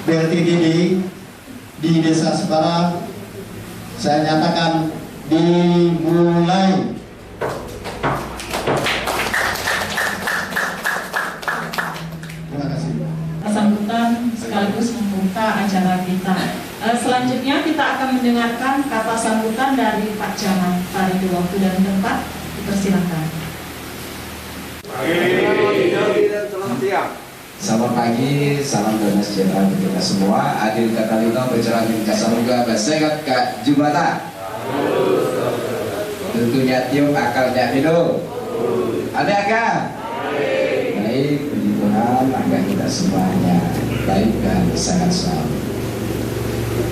BLTDD di Desa Sebara saya nyatakan dimulai. Terima kasih. Sambutan sekaligus membuka acara kita. Selanjutnya kita akan mendengarkan kata sambutan dari Pak Camat. Pada waktu dan tempat dipersilakan. Selamat pagi, salam damai sejahtera untuk kita semua. Adil kata lino berjalan di kasamuga bersegat ke Jumata. Tentunya tiup akal Davido. Ada agak? Baik, puji Tuhan, agar kita semuanya baik dan sehat selalu.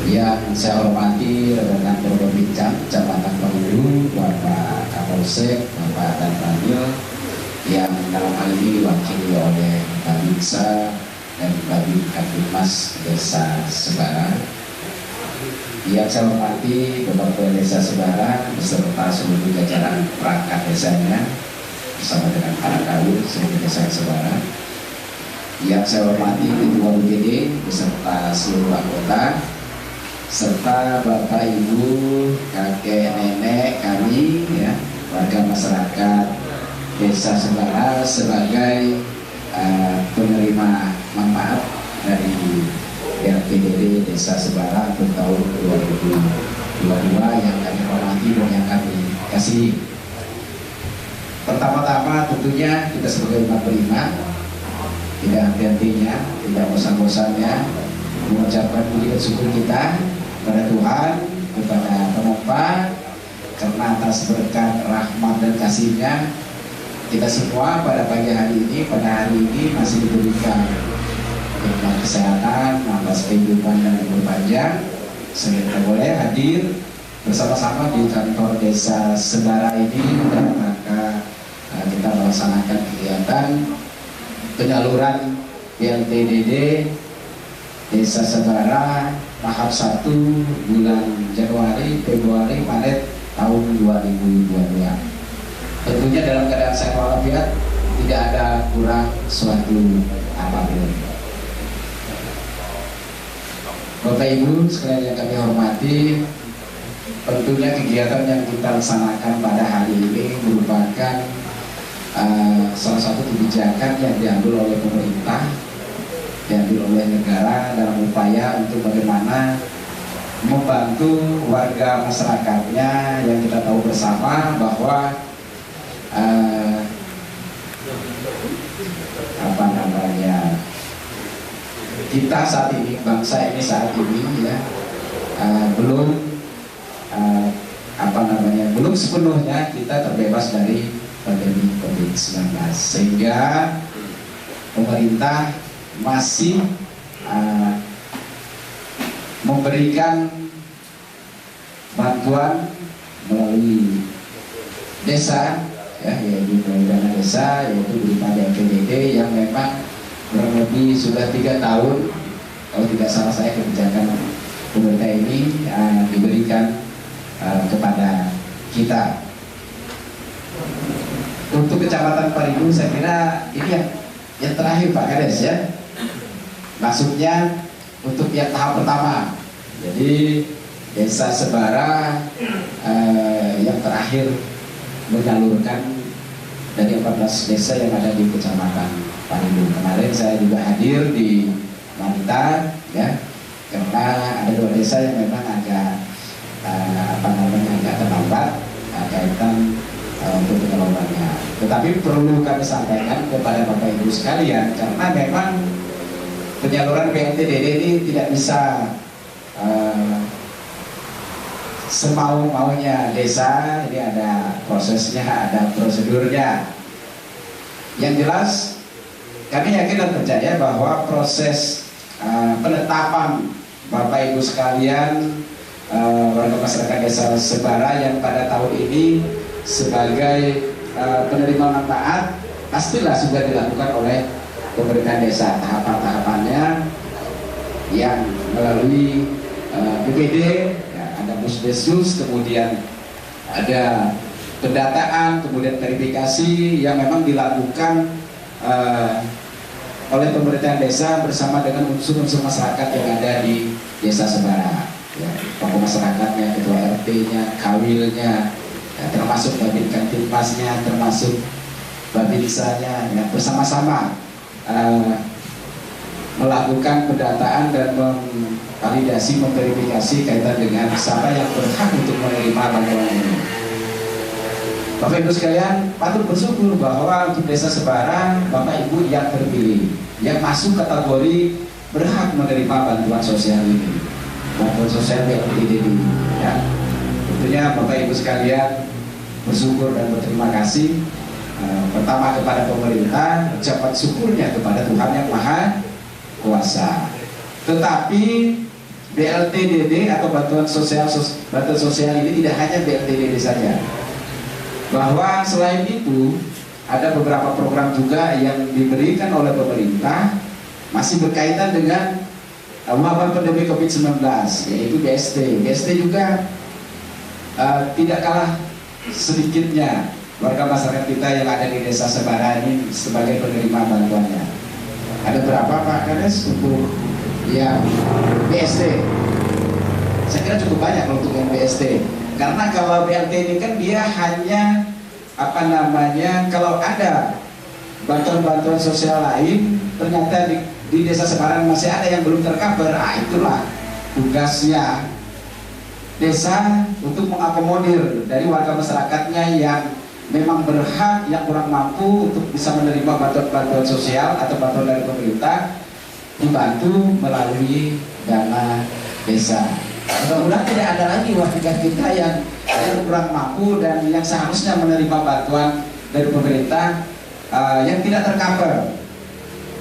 Yang saya hormati rekan berbincang Kecamatan Pemilu, Bapak Kapolsek, Bapak Dan Ramil, yang dalam hal ini diwakili oleh Babinsa dan Babin Kapolmas Desa Sebara. Yang saya hormati Bapak Desa Sebara beserta seluruh jajaran perangkat desanya bersama dengan para kawin seluruh desa Sebara. Yang saya hormati Ketua UGD beserta seluruh anggota, serta Bapak Ibu, kakek nenek kami, ya, warga masyarakat Desa Sebara sebagai penerima manfaat dari RPDD Desa Sebara untuk tahun 2022 yang kami hormati dan yang kami kasih. Pertama-tama tentunya kita sebagai umat beriman tidak henti-hentinya, tidak bosan-bosannya mengucapkan puji dan syukur kita kepada Tuhan, kepada penumpang, karena atas berkat rahmat dan kasih-Nya kita semua pada pagi hari ini, pada hari ini masih diberikan nikmat kesehatan, nafas kehidupan dan umur panjang, sehingga kita boleh hadir bersama-sama di kantor Desa Sebara ini dalam rangka kita melaksanakan kegiatan penyaluran BLTDD Desa Sebara tahap 1 bulan Januari, Februari, Maret tahun 2022. Tentunya dalam keadaan sehat walafiat, tidak ada kurang suatu apapun. Bapak Ibu sekalian yang kami hormati, tentunya kegiatan yang kita laksanakan pada hari ini merupakan salah satu kebijakan yang diambil oleh pemerintah, diambil oleh negara dalam upaya untuk bagaimana membantu warga masyarakatnya yang kita tahu bersama bahwa kita saat ini, bangsa ini saat ini ya belum belum sepenuhnya kita terbebas dari pandemi COVID-19, sehingga pemerintah masih memberikan bantuan melalui desa, ya, yaitu dana desa, yaitu berupa DPDD yang memang kurang lebih sudah 3 tahun, kalau tidak salah saya, kebijakan pemerintah ini diberikan kepada kita. Untuk Kecamatan Paridu saya kira ini yang terakhir Pak Kades, ya, maksudnya untuk yang tahap pertama. Jadi Desa Sebara yang terakhir menyalurkan dari 14 desa yang ada di Kecamatan Paridu. Kemarin saya juga hadir di Manta, ya, karena ada 2 desa yang memang agak agak terlambat kaitan untuk penyalurannya. Tetapi perlu kami sampaikan kepada Bapak Ibu sekalian, karena memang penyaluran BLTDD ini tidak bisa semau-maunya desa. Ini ada prosesnya, ada prosedurnya. Yang jelas kami yakin dan percaya bahwa proses penetapan Bapak Ibu sekalian warga masyarakat Desa Sebara yang pada tahun ini sebagai penerima manfaat pastilah sudah dilakukan oleh pemerintah desa. Tahapan-tahapannya yang melalui BPD, ya, ada Pusdesus, kemudian ada pendataan, kemudian verifikasi yang memang dilakukan oleh pemerintahan desa bersama dengan unsur-unsur masyarakat yang ada di desa Sebara, ya, tokoh masyarakatnya, ketua RT-nya, kawilnya, ya, termasuk babin kantinmasnya, termasuk babinsanya, ya, bersama-sama melakukan pendataan dan memvalidasi, memverifikasi kaitan dengan siapa yang berhak untuk menerima bantuan ini. Bapak Ibu sekalian, patut bersyukur bahwa untuk desa Sebara, Bapak Ibu yang terpilih, yang masuk kategori berhak menerima bantuan sosial ini, bantuan sosial BLTDD ini, ya. Tentunya Bapak Ibu sekalian bersyukur dan berterima kasih, pertama kepada pemerintah, ucapan syukurnya kepada Tuhan Yang Maha Kuasa. Tetapi BLTDD atau bantuan sosial ini tidak hanya BLTDD saja, bahwa selain itu ada beberapa program juga yang diberikan oleh pemerintah masih berkaitan dengan wabah pandemi COVID-19, yaitu BST. BST juga tidak kalah sedikitnya warga masyarakat kita yang ada di desa Sebara ini sebagai penerima bantuannya. Ada berapa Pak Kades untuk yang BST? Saya kira cukup banyak untuk yang BST. Karena kalau BLT ini kan dia hanya kalau ada bantuan-bantuan sosial lain ternyata di desa Sebaran masih ada yang belum tercover, itulah tugasnya desa untuk mengakomodir dari warga masyarakatnya yang memang berhak, yang kurang mampu untuk bisa menerima bantuan-bantuan sosial atau bantuan dari pemerintah, dibantu melalui dana desa. Mudah-mudahan tidak ada lagi warga kita yang kurang mampu dan yang seharusnya menerima bantuan dari pemerintah yang tidak tercover,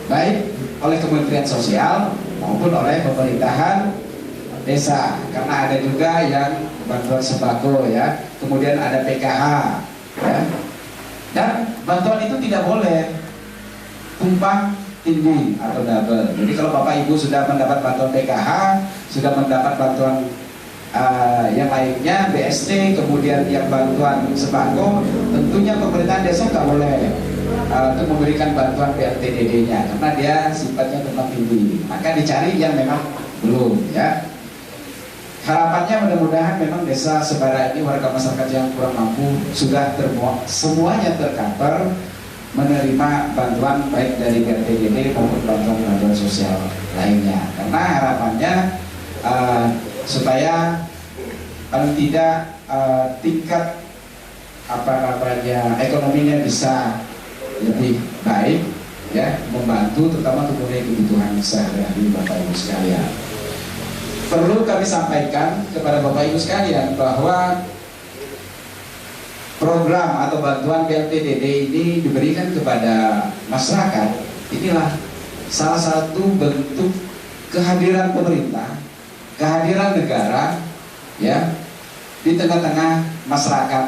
baik oleh Kementerian Sosial maupun oleh pemerintahan desa. Karena ada juga yang bantuan sembako, ya, kemudian ada PKH, ya. Dan bantuan itu tidak boleh tumpang tindih atau double. Jadi kalau Bapak Ibu sudah mendapat bantuan PKH, sudah mendapat bantuan yang lainnya, BST, kemudian yang bantuan sembako, tentunya pemerintahan desa nggak boleh untuk memberikan bantuan BLTDD-nya karena dia sifatnya tumpang tindih. Maka dicari yang memang belum, ya. Harapannya mudah-mudahan memang desa Sebara ini warga masyarakat yang kurang mampu sudah semuanya tercover menerima bantuan baik dari BLTDD maupun bantuan sosial lainnya. Karena harapannya supaya paling tidak tingkat ekonominya bisa lebih baik, ya, membantu terutama untuk memenuhi kebutuhan sehari-hari Bapak Ibu sekalian. Perlu kami sampaikan kepada Bapak Ibu sekalian bahwa program atau bantuan BLTDD ini diberikan kepada masyarakat. Inilah salah satu bentuk kehadiran pemerintah, kehadiran negara, ya, di tengah-tengah masyarakat,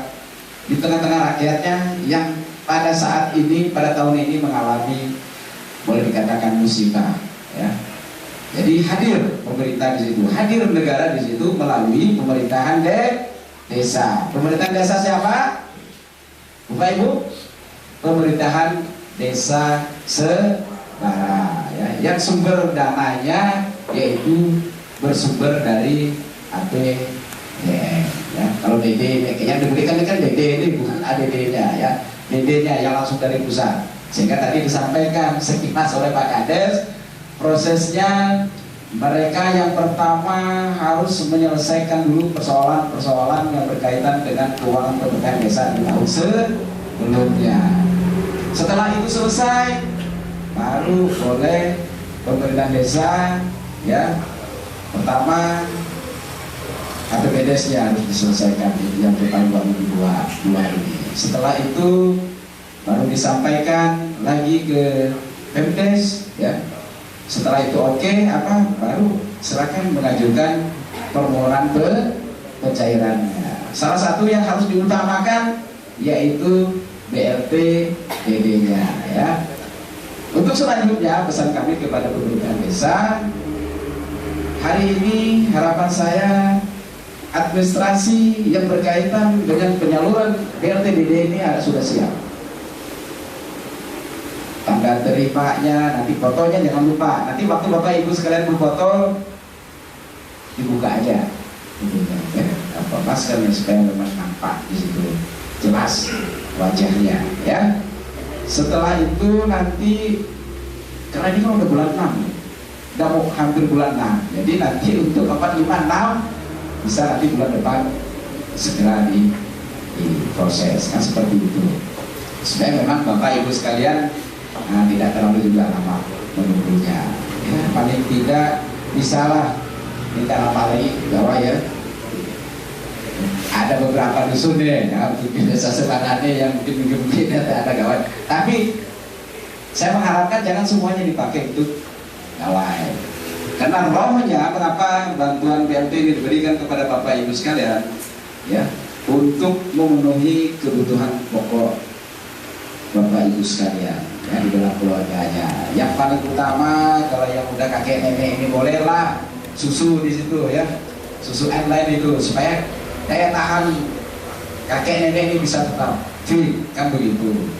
di tengah-tengah rakyatnya yang pada saat ini, pada tahun ini mengalami, boleh dikatakan, musibah, ya. Jadi hadir pemerintah di situ, hadir negara di situ melalui pemerintahan desa. Pemerintahan desa siapa? Bapak Ibu? Pemerintahan desa Sebara, ya, yang sumber dananya yaitu bersumber dari APBN, ya. Kalau DD yang diberikan kan DD ini bukan ADD-nya, ya, DD-nya yang langsung dari pusat. Sehingga tadi disampaikan sekilas oleh Pak Kades, prosesnya mereka yang pertama harus menyelesaikan dulu persoalan-persoalan yang berkaitan dengan keuangan pemerintahan desa di tahun sebelumnya. Setelah itu selesai, baru oleh pemerintahan desa, ya, pertama APBDes-nya harus diselesaikan yang tahun 2022 ini. Setelah itu baru disampaikan lagi ke Pemdes, ya. Setelah itu oke, baru serahkan mengajukan permohonan pencairannya. Salah satu yang harus diutamakan yaitu BLTDD-nya, ya. Untuk selanjutnya pesan kami kepada pemerintahan desa, hari ini harapan saya administrasi yang berkaitan dengan penyaluran BLTDD ini sudah siap. tanda terimanya, nanti fotonya jangan lupa. Nanti waktu Bapak Ibu sekalian berfoto dibuka aja, apa maskernya supaya memang nampak di situ jelas wajahnya ya. Setelah itu nanti karena ini kan udah bulan 6, udah mau hampir bulan 6, jadi nanti untuk 4, 5, 6 bisa nanti bulan depan segera diproses kan seperti itu, supaya memang Bapak Ibu sekalian tidak terlalu juga lama menunggunya ya, paling tidak bisalah minta lama lagi bahwa ya ada beberapa dusun deh ya, mungkin desa sebanannya yang mungkin ada gawai, tapi saya mengharapkan jangan semuanya dipakai untuk gawai, karena rohnya kenapa bantuan BLT ini diberikan kepada Bapak Ibu sekalian ya, untuk memenuhi kebutuhan pokok Bapak Ibu sekalian ya, di dalam keluarganya. Yang paling utama kalau yang udah kakek nenek ini bolehlah susu di situ ya, susu online itu supaya daya tahan kakek nenek ini bisa tetap fit kan begitu.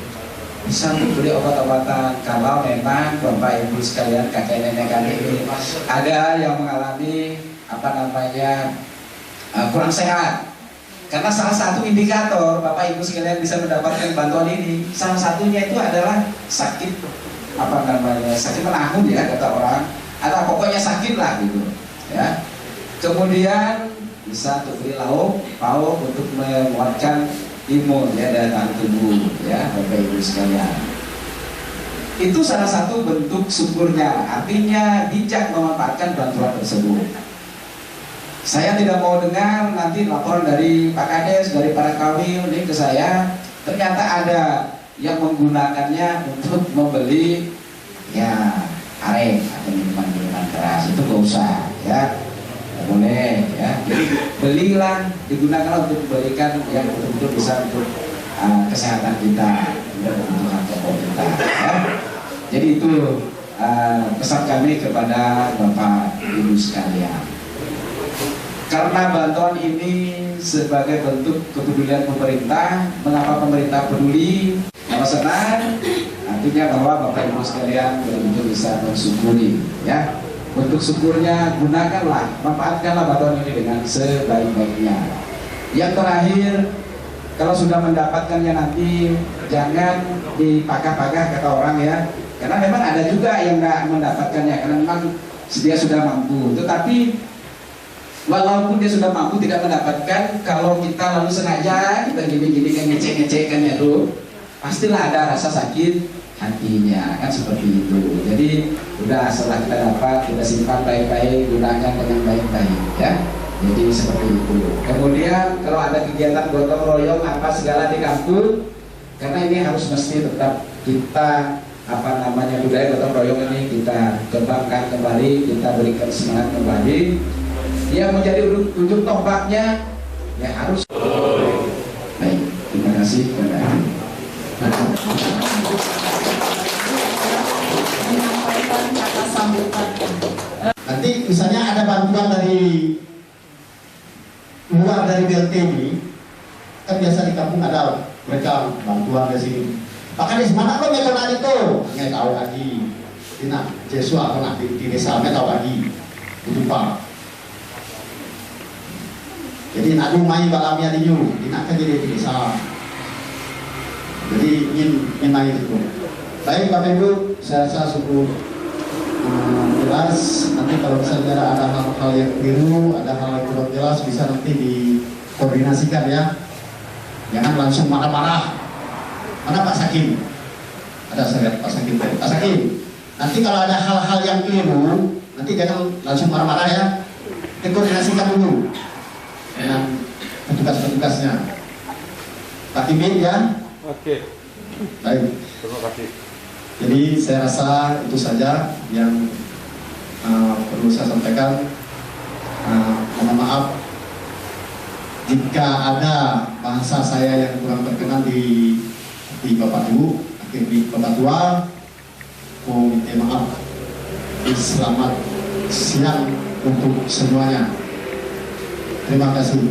Bisa untuk beli obat-obatan kalau memang Bapak Ibu sekalian kakek nenek kami ini ada yang mengalami apa namanya kurang sehat. Karena salah satu indikator Bapak Ibu sekalian bisa mendapatkan bantuan ini, salah satunya itu adalah sakit apa namanya, sakit menahun ya kata orang, atau pokoknya sakit lah gitu ya. Kemudian bisa untuk beli pauk untuk menguatkan imun ya, daya tahan tubuh ya Bapak Ibu sekalian. Itu salah satu bentuk syukurnya, artinya bijak memanfaatkan bantuan tersebut. Saya tidak mau dengar nanti laporan dari Pak Kades, dari para kawil ini ke saya, ternyata ada yang menggunakannya untuk membeli ya arek atau minuman-minuman keras. Itu gak usah ya, gak boleh ya. Jadi belilah, digunakan untuk memberikan yang betul-betul bisa untuk kesehatan kita dan kebutuhan pokok kita ya. Jadi itu pesan kami kepada Bapak Ibu sekalian. Karena bantuan ini sebagai bentuk kepedulian pemerintah, mengapa pemerintah peduli, nama senang, artinya bahwa Bapak Ibu sekalian betul-betul bisa mensyukuri ya. Untuk syukurnya gunakanlah, manfaatkanlah bantuan ini dengan sebaik-baiknya. Yang terakhir, kalau sudah mendapatkannya nanti jangan dipagah-pagah kata orang ya, karena memang ada juga yang nggak mendapatkannya karena memang dia sudah mampu, tetapi walaupun dia sudah mampu tidak mendapatkan, kalau kita lalu sengaja kita gini-gini kan ngecek-ngecekkan ya tuh, pastilah ada rasa sakit hatinya kan seperti itu. Jadi udah setelah kita dapat, kita simpan baik-baik, gunakan dengan baik-baik ya. Jadi seperti itu. Kemudian kalau ada kegiatan gotong royong apa segala di kampung, karena ini harus mesti tetap kita apa namanya budaya gotong royong ini kita kembangkan kembali, kita berikan semangat kembali. Yang menjadi ujung tombaknya ya harus. Baik, terima kasih. Menyampaikan kata sambutan. Nanti misalnya ada bantuan dari luar dari BLT ini, kan biasa di kampung ada mereka bantuan dari sini. Bahkan di mana lo nggak itu, nggak tahu lagi. Tina Jesua pernah di desa nggak tahu lagi. Lupa. Jadi nak rumai balamnya diu, dinakkan jadi di desa. Jadi ingin main itu. Baik Bapak Ibu, saya rasa cukup jelas. Nanti kalau misalnya ada hal-hal yang keliru, ada hal yang kurang jelas, bisa nanti dikoordinasikan ya. Jangan langsung marah-marah. Mana Pak Sakim? Ada saya lihat Pak Sakim. Pak Sakim, nanti kalau ada hal-hal yang keliru, nanti jangan langsung marah-marah ya. Dikoordinasikan dulu dengan petugas-petugasnya. Pak Kimin ya. Oke. Baik. Terima kasih. Jadi saya rasa itu saja yang perlu saya sampaikan. Mohon maaf jika ada bahasa saya yang kurang berkenan di Bapak Ibu, di Bapak Tua, mau minta maaf. Selamat siang untuk semuanya. Terima kasih.